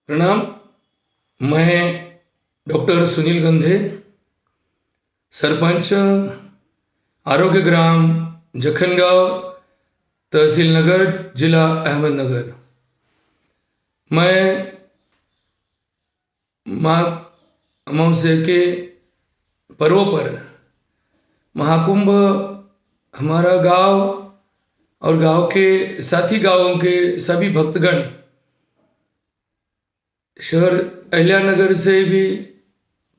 प्रणाम। मैं डॉक्टर सुनील गंधे, सरपंच आरोग्य ग्राम जखनगांव, तहसील नगर, जिला अहमदनगर। मैं माघ अमावस्या के पर्व पर महाकुंभ हमारा गांव और गांव के साथी गांवों के सभी भक्तगण, शहर अहिल्यानगर से भी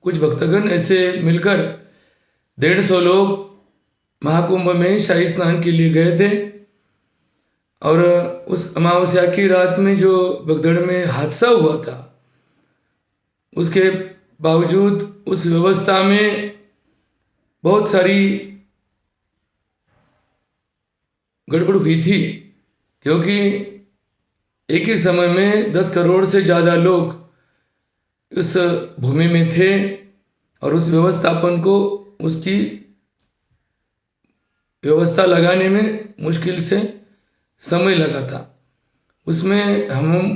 कुछ भक्तगण ऐसे मिलकर 150 लोग महाकुंभ में शाही स्नान के लिए गए थे। और उस अमावस्या की रात में जो भगदड़ में हादसा हुआ था, उसके बावजूद उस व्यवस्था में बहुत सारी गड़बड़ हुई थी, क्योंकि एक ही समय में 10 करोड़ से ज़्यादा लोग उस भूमि में थे और उस व्यवस्थापन को, उसकी व्यवस्था लगाने में मुश्किल से समय लगा था। उसमें हम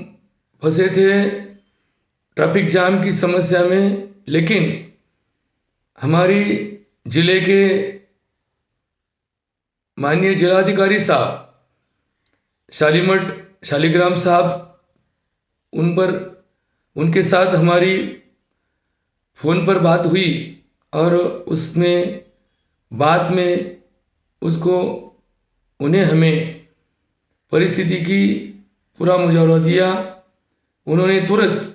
फंसे थे ट्रैफिक जाम की समस्या में, लेकिन हमारी जिले के माननीय जिलाधिकारी साहब शालिग्राम साहब, उनके साथ हमारी फ़ोन पर बात हुई और उसमें बात में उन्हें हमें परिस्थिति की पूरा मुआवजा दिया। उन्होंने तुरंत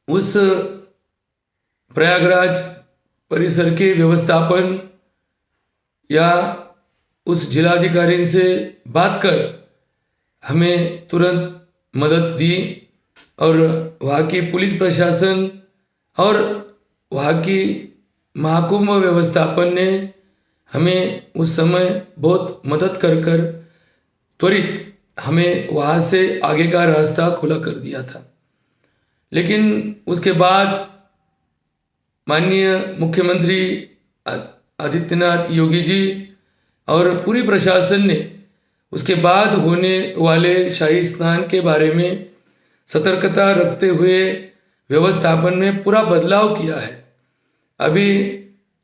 उस प्रयागराज परिसर के व्यवस्थापन या उस जिलाधिकारी से बात कर हमें तुरंत मदद दी, और वहाँ की पुलिस प्रशासन और वहाँ की महाकुंभ व्यवस्थापन ने हमें उस समय बहुत मदद कर त्वरित हमें वहाँ से आगे का रास्ता खुला कर दिया था। लेकिन उसके बाद माननीय मुख्यमंत्री आदित्यनाथ योगी जी और पूरी प्रशासन ने उसके बाद होने वाले शाही स्नान के बारे में सतर्कता रखते हुए व्यवस्थापन में पूरा बदलाव किया है। अभी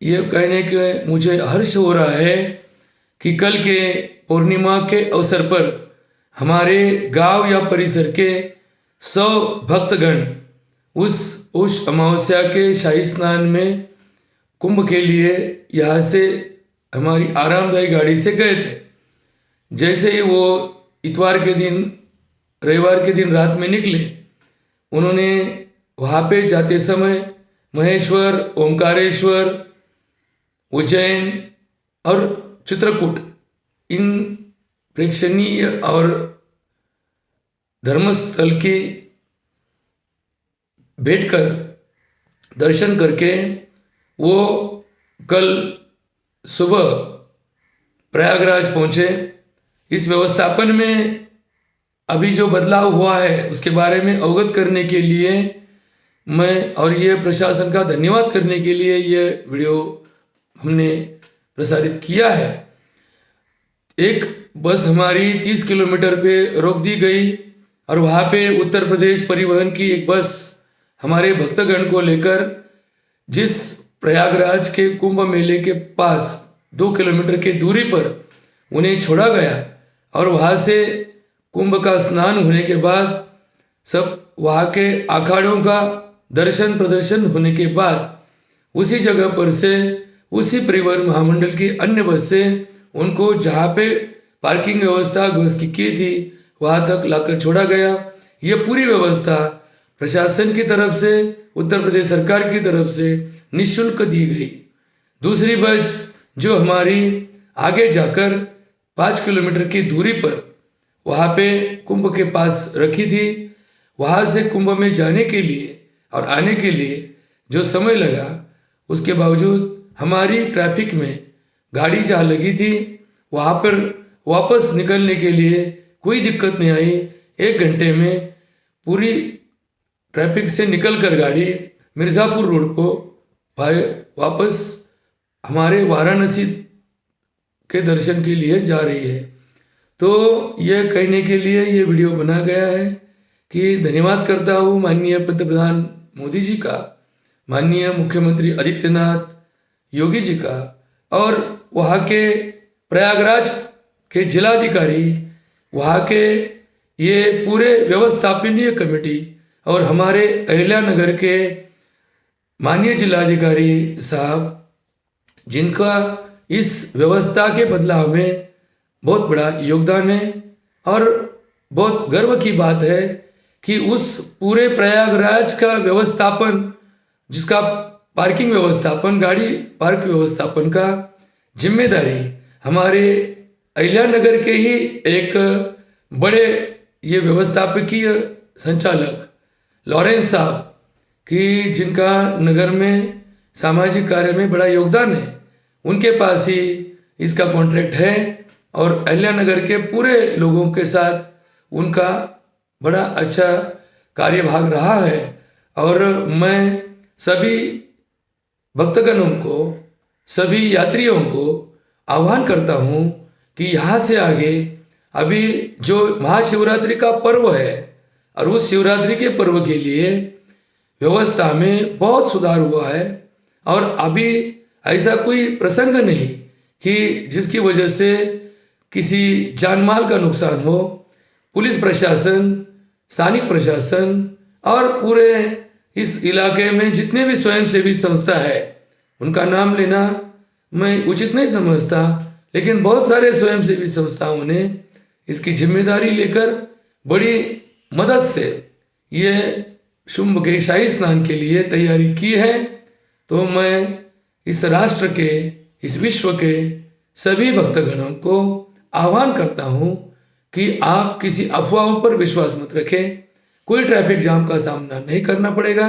ये कहने के मुझे हर्ष हो रहा है कि कल के पूर्णिमा के अवसर पर हमारे गांव या परिसर के 100 भक्तगण उस अमावस्या के शाही स्नान में कुंभ के लिए यहाँ से हमारी आरामदायी गाड़ी से गए थे। जैसे ही वो रविवार के दिन रात में निकले, उन्होंने वहाँ पे जाते समय महेश्वर, ओमकारेश्वर, उज्जैन और चित्रकूट, इन प्रेक्षणीय और धर्मस्थल की बैठकर दर्शन करके वो कल सुबह प्रयागराज पहुँचे। इस व्यवस्थापन में अभी जो बदलाव हुआ है उसके बारे में अवगत करने के लिए मैं, और ये प्रशासन का धन्यवाद करने के लिए ये वीडियो हमने प्रसारित किया है। एक बस हमारी 30 किलोमीटर पे रोक दी गई और वहाँ पे उत्तर प्रदेश परिवहन की एक बस हमारे भक्तगण को लेकर जिस प्रयागराज के कुंभ मेले के पास 2 किलोमीटर की दूरी पर उन्हें छोड़ा गया, और वहाँ से कुंभ का स्नान होने के बाद सब वहाँ के अखाड़ों का दर्शन प्रदर्शन होने के बाद उसी जगह पर से उसी परिवहन महामंडल की अन्य बस से उनको जहाँ पे पार्किंग व्यवस्था बस की थी वहाँ तक लाकर छोड़ा गया। ये पूरी व्यवस्था प्रशासन की तरफ से, उत्तर प्रदेश सरकार की तरफ से निःशुल्क दी गई। दूसरी बस जो हमारी आगे जाकर 5 किलोमीटर की दूरी पर वहाँ पे कुंभ के पास रखी थी, वहाँ से कुंभ में जाने के लिए और आने के लिए जो समय लगा, उसके बावजूद हमारी ट्रैफिक में गाड़ी जहाँ लगी थी वहाँ पर वापस निकलने के लिए कोई दिक्कत नहीं आई। 1 घंटे में पूरी ट्रैफिक से निकलकर गाड़ी मिर्ज़ापुर रोड को वापस हमारे वाराणसी के दर्शन के लिए जा रही है। तो यह कहने के लिए ये वीडियो बना गया है कि धन्यवाद करता हूँ माननीय पंतप्रधान मोदी जी का, माननीय मुख्यमंत्री आदित्यनाथ योगी जी का, और वहाँ के प्रयागराज के जिलाधिकारी, वहाँ के ये पूरे व्यवस्थापनीय कमेटी, और हमारे अहिल्यानगर के माननीय जिलाधिकारी साहब, जिनका इस व्यवस्था के बदलाव में बहुत बड़ा योगदान है। और बहुत गर्व की बात है कि उस पूरे प्रयागराज का व्यवस्थापन, जिसका पार्किंग व्यवस्थापन, गाड़ी पार्क व्यवस्थापन का जिम्मेदारी हमारे अहिल्यानगर के ही एक बड़े ये व्यवस्थापकीय संचालक लॉरेंस साहब की, जिनका नगर में सामाजिक कार्य में बड़ा योगदान है, उनके पास ही इसका कॉन्ट्रैक्ट है। और अहिल्यानगर के पूरे लोगों के साथ उनका बड़ा अच्छा कार्यभाग रहा है। और मैं सभी भक्तगणों को, सभी यात्रियों को आह्वान करता हूँ कि यहाँ से आगे अभी जो महाशिवरात्रि का पर्व है, और उस शिवरात्रि के पर्व के लिए व्यवस्था में बहुत सुधार हुआ है। और अभी ऐसा कोई प्रसंग नहीं कि जिसकी वजह से किसी जान माल का नुकसान हो। पुलिस प्रशासन, स्थानिक प्रशासन और पूरे इस इलाके में जितने भी स्वयंसेवी संस्था है, उनका नाम लेना मैं उचित नहीं समझता, लेकिन बहुत सारे स्वयंसेवी संस्थाओं ने इसकी जिम्मेदारी लेकर बड़ी मदद से ये शुंभ के शाही स्नान के लिए तैयारी की है। तो मैं इस राष्ट्र के, इस विश्व के सभी भक्तगणों को आह्वान करता हूँ कि आप किसी अफवाहों पर विश्वास मत रखें। कोई ट्रैफिक जाम का सामना नहीं करना पड़ेगा।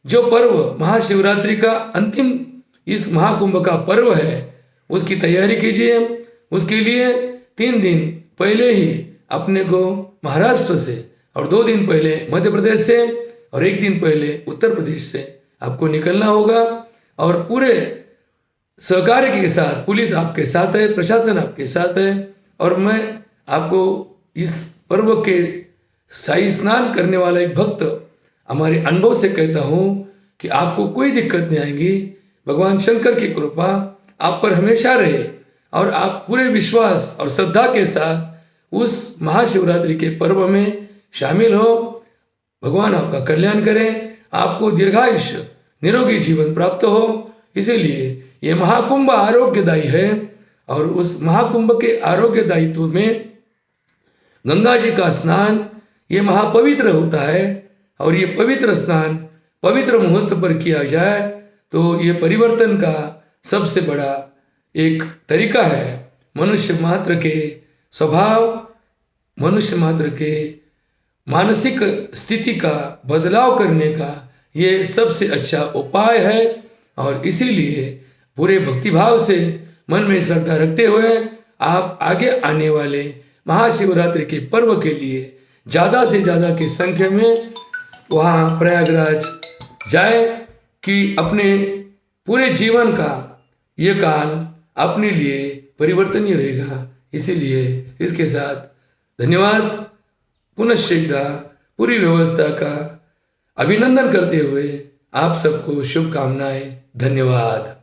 जो पर्व महाशिवरात्रि का अंतिम इस महाकुंभ का पर्व है, उसकी तैयारी कीजिए। उसके लिए 3 दिन पहले ही अपने को महाराष्ट्र से, और 2 दिन पहले मध्य प्रदेश से, और 1 दिन पहले उत्तर प्रदेश से आपको निकलना होगा। और पूरे सहकार्य के साथ पुलिस आपके साथ है, प्रशासन आपके साथ है। और मैं आपको इस पर्व के शाही स्नान करने वाला एक भक्त हमारे अनुभव से कहता हूँ कि आपको कोई दिक्कत नहीं आएगी। भगवान शंकर की कृपा आप पर हमेशा रहे, और आप पूरे विश्वास और श्रद्धा के साथ उस महाशिवरात्रि के पर्व में शामिल हो। भगवान आपका कल्याण करें, आपको दीर्घायुष्य, निरोगी जीवन प्राप्त हो। इसीलिए ये महाकुंभ आरोग्यदायी है, और उस महाकुंभ के आरोग्यदायित्व में गंगा जी का स्नान ये महापवित्र होता है। और ये पवित्र स्नान पवित्र मुहूर्त पर किया जाए तो ये परिवर्तन का सबसे बड़ा एक तरीका है। मनुष्य मात्र के स्वभाव, मनुष्य मात्र के मानसिक स्थिति का बदलाव करने का ये सबसे अच्छा उपाय है। और इसीलिए पूरे भक्तिभाव से मन में श्रद्धा रखते हुए आप आगे आने वाले महाशिवरात्रि के पर्व के लिए ज़्यादा से ज़्यादा की संख्या में वहाँ प्रयागराज जाए, कि अपने पूरे जीवन का ये काल अपने लिए परिवर्तनीय रहेगा। इसीलिए इसके साथ धन्यवाद, पुनश्च एकदा पूरी व्यवस्था का अभिनंदन करते हुए आप सबको शुभकामनाएं। धन्यवाद।